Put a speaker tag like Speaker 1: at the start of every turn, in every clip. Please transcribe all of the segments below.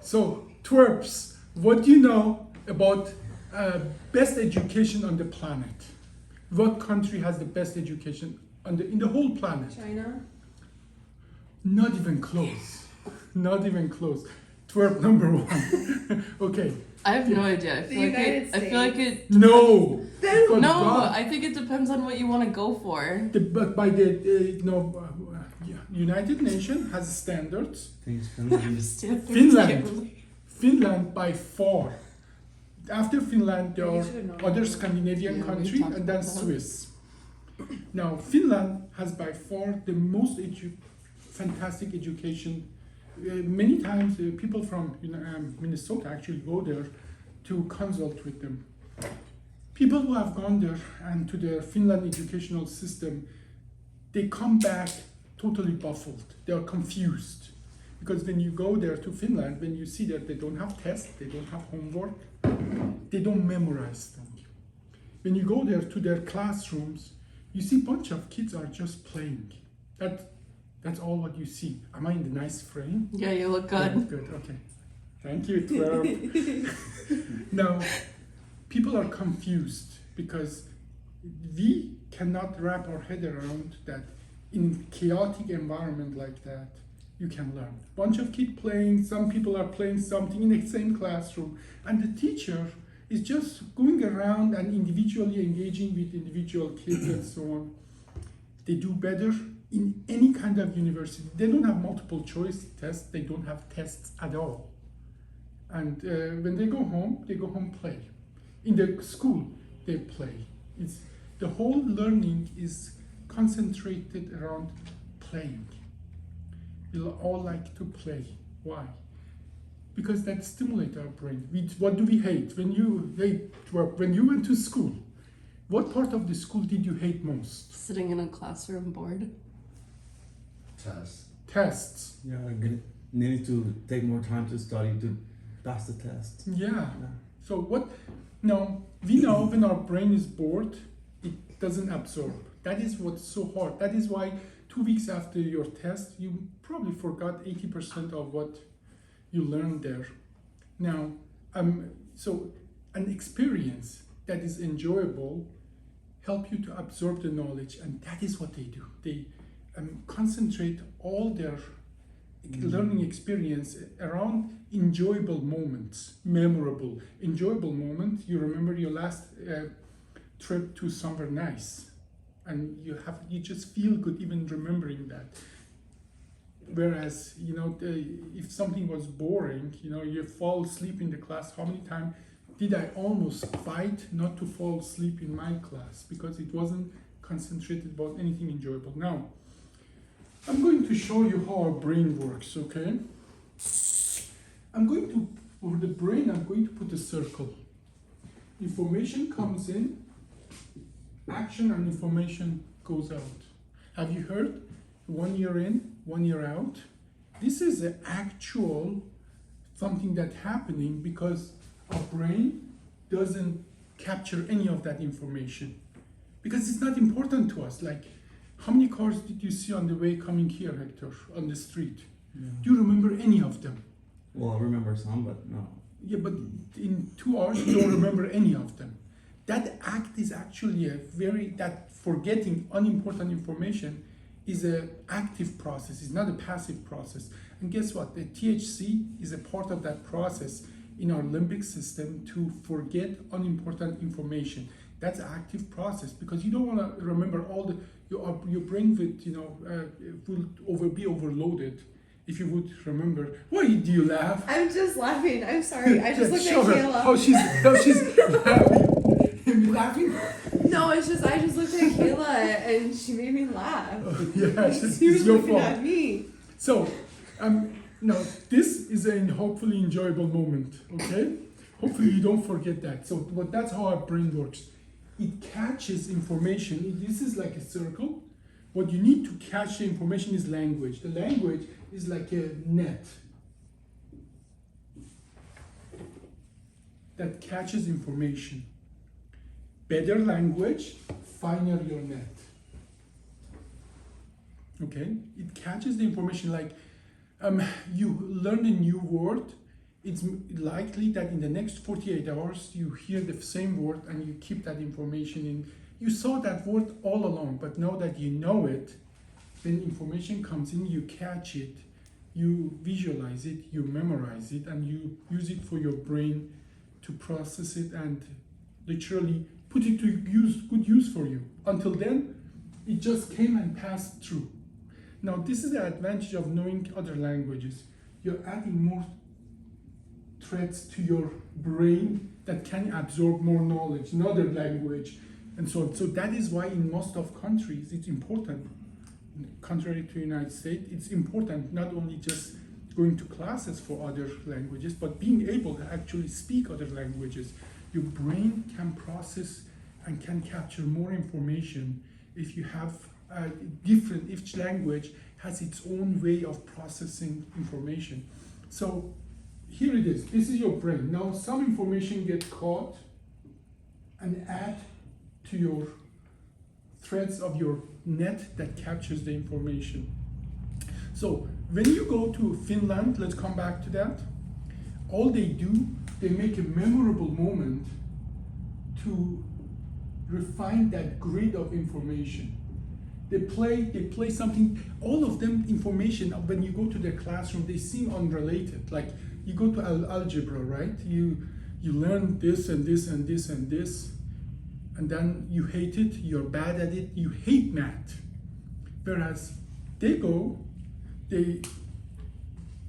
Speaker 1: So, twerps, what do you know about best education on the planet? What country has the best education in the whole planet?
Speaker 2: China?
Speaker 1: Not even close. Not even close. Twerp number one. Okay.
Speaker 3: I have no idea.
Speaker 2: The United
Speaker 3: I feel like it.
Speaker 1: No.
Speaker 2: Then-
Speaker 1: But
Speaker 3: No,
Speaker 1: God,
Speaker 3: I think it depends on what you want to go for.
Speaker 1: but by the United Nations has standards. Finland. Finland by far. After Finland, there
Speaker 2: You
Speaker 1: are
Speaker 2: should know.
Speaker 1: other Scandinavian
Speaker 3: Yeah, we
Speaker 1: countries
Speaker 3: talked
Speaker 1: and then
Speaker 3: about that.
Speaker 1: Swiss. Now, Finland has by far the most fantastic education. Many times, people from Minnesota actually go there to consult with them. People who have gone there and to the Finland educational system, they come back totally baffled. They are confused. Because when you go there to Finland, when you see that they don't have tests, they don't have homework, they don't memorize them. When you go there to their classrooms, you see a bunch of kids are just playing. That's all what you see. Am I in the nice frame?
Speaker 3: Yeah, you look good.
Speaker 1: Yeah, good, okay. Thank you, 12. Now, people are confused because we cannot wrap our head around that in chaotic environment like that, you can learn. Bunch of kids playing, some people are playing something in the same classroom, and the teacher is just going around and individually engaging with individual kids and so on. They do better in any kind of university. They don't have multiple choice tests, they don't have tests at all. And when they go home play. In the school, they play. The whole learning is concentrated around playing. We all like to play. Why? Because that stimulates our brain. What do we hate? When you went to school, what part of the school did you hate most?
Speaker 3: Sitting in a classroom bored.
Speaker 1: Tests.
Speaker 4: Yeah, needing to take more time to study to pass the test.
Speaker 1: Yeah. So what? Now we know when our brain is bored, it doesn't absorb. That is what's so hard. That is why 2 weeks after your test, you probably forgot 80% of what you learned there. Now, so an experience that is enjoyable help you to absorb the knowledge, and that is what they do. They concentrate all their learning experience around enjoyable moments, memorable, enjoyable moment. You remember your last trip to somewhere nice, and you just feel good even remembering that. Whereas, if something was boring, you fall asleep in the class. How many times did I almost fight not to fall asleep in my class because it wasn't concentrated about anything enjoyable? Now, I'm going to show you how our brain works, okay? For the brain, I'm going to put a circle. Information comes in, action and information goes out. Have you heard 1 year in, 1 year out? This is an actual something that's happening because our brain doesn't capture any of that information because it's not important to us. Like, how many cars did you see on the way coming here, Hector, on the street?
Speaker 4: Yeah.
Speaker 1: Do you remember any of them?
Speaker 4: Well, I remember some, but no.
Speaker 1: Yeah, but in 2 hours, you don't remember any of them. That act is actually that forgetting unimportant information is an active process, it's not a passive process. And guess what? The THC is a part of that process in our limbic system to forget unimportant information. That's an active process because you don't want to remember all your brain will be overloaded if you would remember. Why do you laugh?
Speaker 2: I'm just laughing. I'm sorry. I just looked at
Speaker 1: Show her
Speaker 2: Kayla.
Speaker 1: how she's laughing. Laughing?
Speaker 2: No, I just looked at Kayla and she made me laugh.
Speaker 1: Yeah,
Speaker 2: She
Speaker 1: it's
Speaker 2: was
Speaker 1: your
Speaker 2: looking
Speaker 1: fault.
Speaker 2: at me.
Speaker 1: So, no, this is a hopefully enjoyable moment, okay? Hopefully you don't forget that. So, but that's how our brain works. It catches information. This is like a circle. What you need to catch the information is language. The language is like a net that catches information. Better language, finer your net. Okay? It catches the information like you learn a new word it's likely that in the next 48 hours you hear the same word and you keep that information in. You saw that word all along, but now that you know it, when information comes in, you catch it, you visualize it, you memorize it, and you use it for your brain to process it and literally put it to good use for you. Until then, it just came and passed through. Now, this is the advantage of knowing other languages. You're adding more threads to your brain that can absorb more knowledge, another language, and so on. So that is why in most of countries it's important. Contrary to the United States, it's important not only just going to classes for other languages, but being able to actually speak other languages. Your brain can process and can capture more information if you have different, each language has its own way of processing information. So here it is, this is your brain. Now some information gets caught and add to your threads of your net that captures the information. So when you go to Finland, let's come back to that, all they do, they make a memorable moment to refine that grid of information. They play something, all of them information, when you go to their classroom, they seem unrelated. Like you go to algebra, right? You learn this and this and this and this, and then you hate it, you're bad at it, you hate math. Whereas they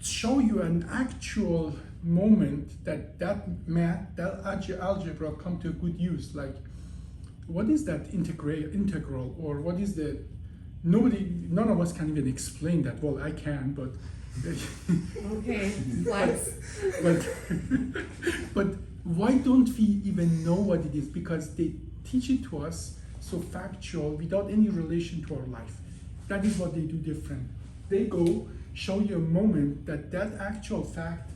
Speaker 1: show you an actual moment that math, that algebra come to good use. Like, what is that integral, or what is the, none of us can even explain that. Well, I can, but.
Speaker 2: Okay, flex.
Speaker 1: but why don't we even know what it is? Because they teach it to us so factual without any relation to our life. That is what they do different. They go show you a moment that actual fact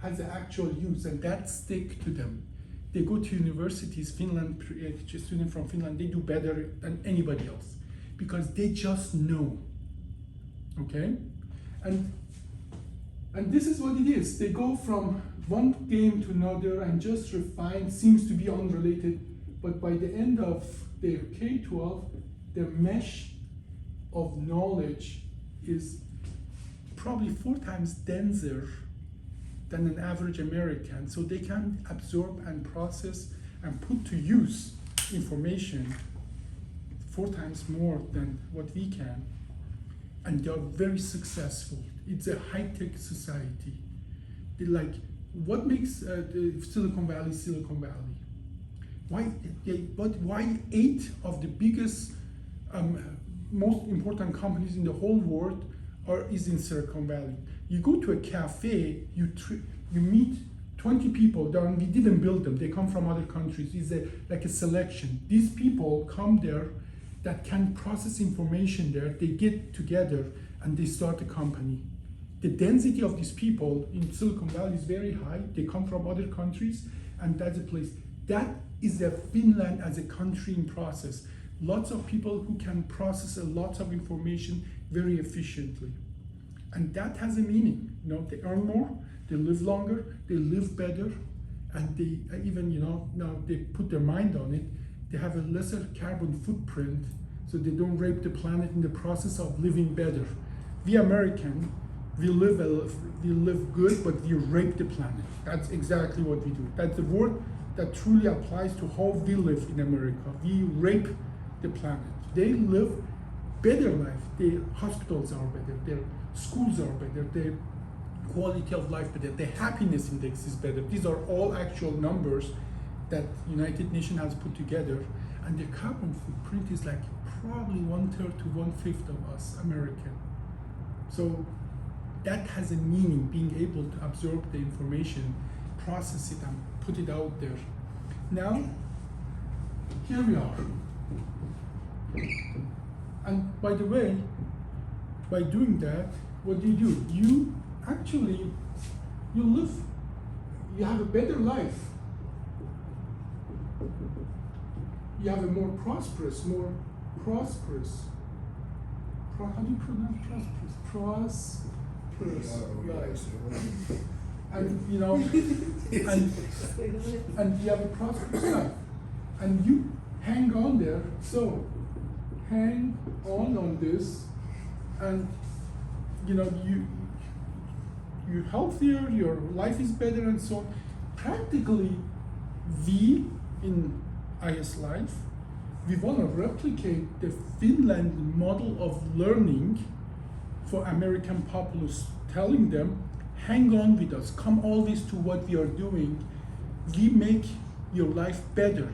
Speaker 1: has an actual use, and that stick to them. They go to universities, Finland, a student from Finland, they do better than anybody else because they just know, okay? And this is what it is. They go from one game to another and just refine, seems to be unrelated, but by the end of their K-12, their mesh of knowledge is probably 4 times denser than an average American, so they can absorb and process and put to use information 4 times more than what we can, and they are very successful. It's a high-tech society. Like, what makes Silicon Valley Silicon Valley? Why 8 of the biggest, most important companies in the whole world is in Silicon Valley? You go to a cafe, you meet 20 people, we didn't build them, they come from other countries. It's like a selection. These people come there that can process information there, they get together and they start a company. The density of these people in Silicon Valley is very high. They come from other countries, and that's a place. That is a Finland as a country in process. Lots of people who can process a lot of information very efficiently. And that has a meaning. You know, they earn more, they live longer, they live better, and they even, now they put their mind on it, they have a lesser carbon footprint, so they don't rape the planet in the process of living better. We American, we live good, but we rape the planet. That's exactly what we do. That's the word that truly applies to how we live in America. We rape the planet. They live better life. Their hospitals are better, their schools are better, their quality of life better, their happiness index is better. These are all actual numbers that United Nations has put together, and their carbon footprint is like probably 1/3 to 1/5 of us American. So that has a meaning, being able to absorb the information, process it, and put it out there. Now, here we are. And by the way, by doing that, what do? You actually, you have a better life. You have a more prosperous, how do you pronounce prosperous? Prosperous life. and you know, and you have a prosperous life, and you hang on there. So hang on this, and you know you're healthier, your life is better, and so on. Practically, we in IS Life, we want to replicate the Finland model of learning for American populace, telling them, hang on with us, come always to what we are doing. We make your life better.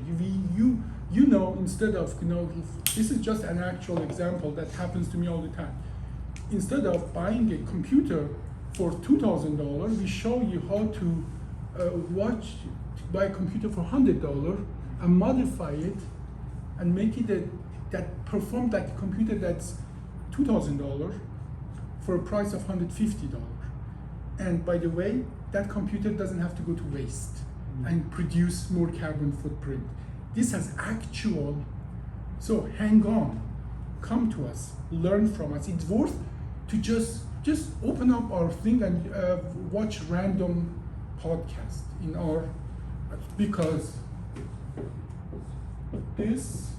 Speaker 1: You know, instead of, you know, this is just an actual example that happens to me all the time. Instead of buying a computer for $2,000, we show you how to buy a computer for $100 and modify it and make it that perform like a computer that's $2,000 for a price of $150. And by the way, that computer doesn't have to go to waste and produce more carbon footprint. This has actual, so hang on, come to us, learn from us. It's worth to just open up our thing and watch random podcasts in our, because this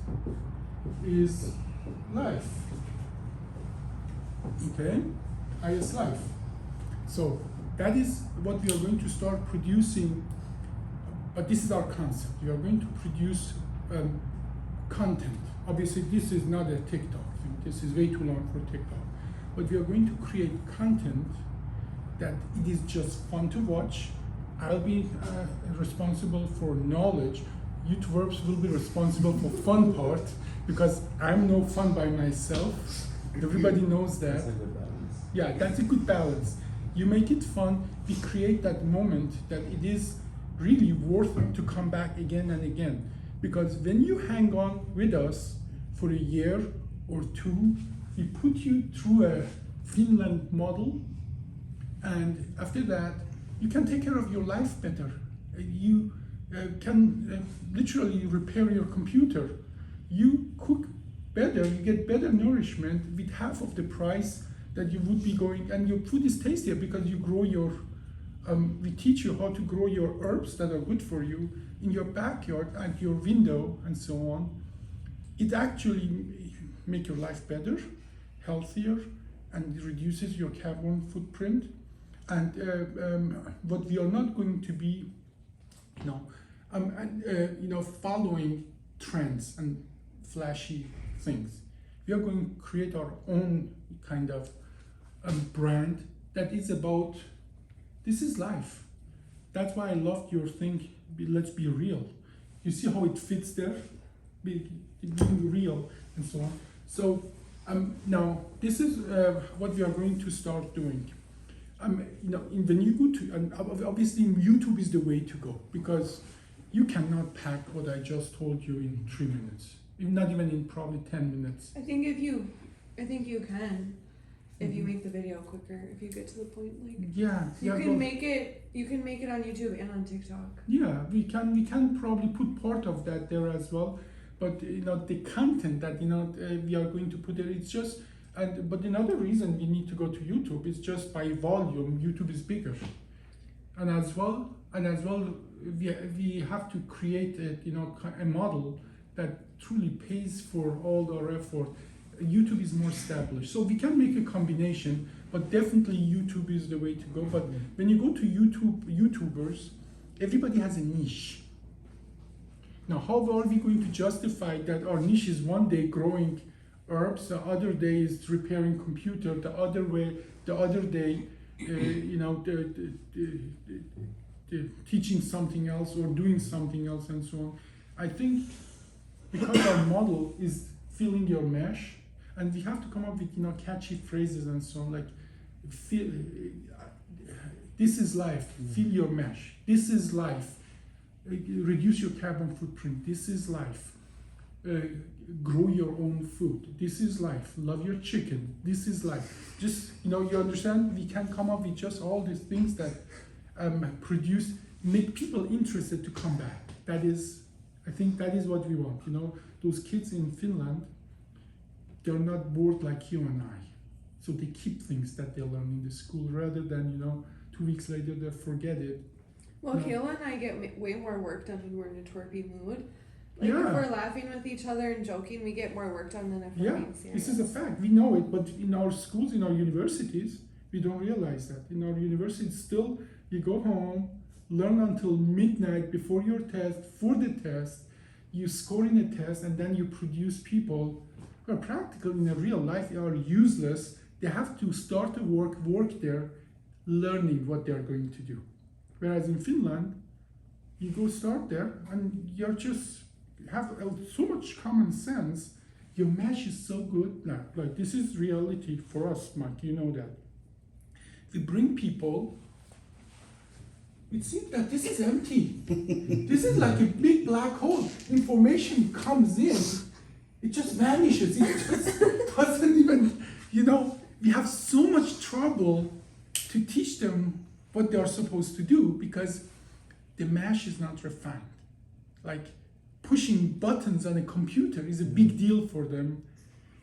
Speaker 1: is life. Okay, IS Life. So that is what we are going to start producing, but this is our concept. We are going to produce content. Obviously, this is not a TikTok thing. This is way too long for TikTok. But we are going to create content that it is just fun to watch. I'll be responsible for knowledge. YouTubers will be responsible for fun part, because I'm no fun by myself. Everybody knows that.
Speaker 4: That's a good balance.
Speaker 1: Yeah, that's a good balance. You make it fun, we create that moment that it is really worth it to come back again and again. Because when you hang on with us for a year or two, we put you through a Finland model, and after that, you can take care of your life better. You can literally repair your computer. You cook better, you get better nourishment with half of the price that you would be going, and your food is tastier because you grow your, we teach you how to grow your herbs that are good for you in your backyard, at your window, and so on. It actually makes your life better, healthier, and reduces your carbon footprint. And what we are not going to be, following trends and flashy things. We are going to create our own kind of brand that is about, this is life. That's why I loved your thing, let's be real. You see how it fits there? Being real and so on. So now this is what we are going to start doing. When you go to, and obviously YouTube is the way to go, because you cannot pack what I just told you in 3 minutes. Not even in probably 10 minutes.
Speaker 2: I think you can, if you make the video quicker, if you get to the point, like you can make it on YouTube and on TikTok.
Speaker 1: Yeah, we can probably put part of that there as well, but the content that we are going to put there, it's just, but another reason we need to go to YouTube is just by volume. YouTube is bigger, and as well we have to create a model that truly pays for all our effort. YouTube is more established, so we can make a combination, but definitely YouTube is the way to go. But when you go to YouTubers, everybody has a niche. Now, how are we going to justify that our niche is one day growing herbs, the other day is repairing computer, the other day, teaching something else or doing something else and so on. I think because our model is filling your mesh, and we have to come up with catchy phrases and so on, like this is life, fill your mesh, this is life, reduce your carbon footprint, this is life, grow your own food, this is life, love your chicken, this is life. Just you understand, we can come up with just all these things that make people interested to come back. I think that is what we want. Those kids in Finland, they're not bored like you and I. So they keep things that they learn in the school rather than, 2 weeks later they forget it.
Speaker 2: Well,
Speaker 1: No.
Speaker 2: Kayla and I get way more work done when we're in a twerpy mood. Like
Speaker 1: Yeah.
Speaker 2: if we're laughing with each other and joking, we get more work done than if we're
Speaker 1: Yeah,
Speaker 2: being serious.
Speaker 1: this is a fact. We know it, but in our schools, in our universities, we don't realize that. In our universities, still, you go home, learn until midnight before your test, for the test, you score in a test, and then you produce people who are practical in a real life, they are useless. They have to start to work there, learning what they are going to do. Whereas in Finland, you go start there, and you're just have so much common sense. Your mesh is so good now. Like this is reality for us, Mike. You know that. We bring people. It seems that this is empty. This is like a big black hole. Information comes in, it just vanishes. It just doesn't even. We have so much trouble to teach them what they are supposed to do because the mesh is not refined. Like pushing buttons on a computer is a big deal for them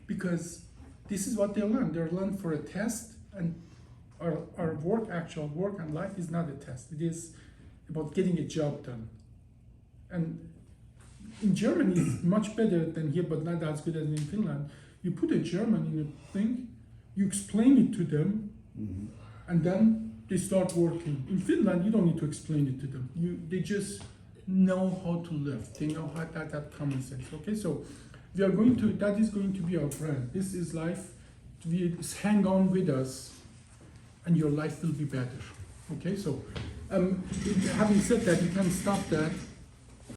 Speaker 1: because this is what they learn. They're learned for a test, and our work, actual work and life is not a test. It is about getting a job done. And in Germany, it's much better than here, but not as good as in Finland. You put a German in a thing, you explain it to them, and then they start working. In Finland, you don't need to explain it to them. They just know how to live. They know how that common sense. Okay, so that is going to be our brand. This is life. Hang on with us, and your life will be better. Okay, so having said that, you can stop that.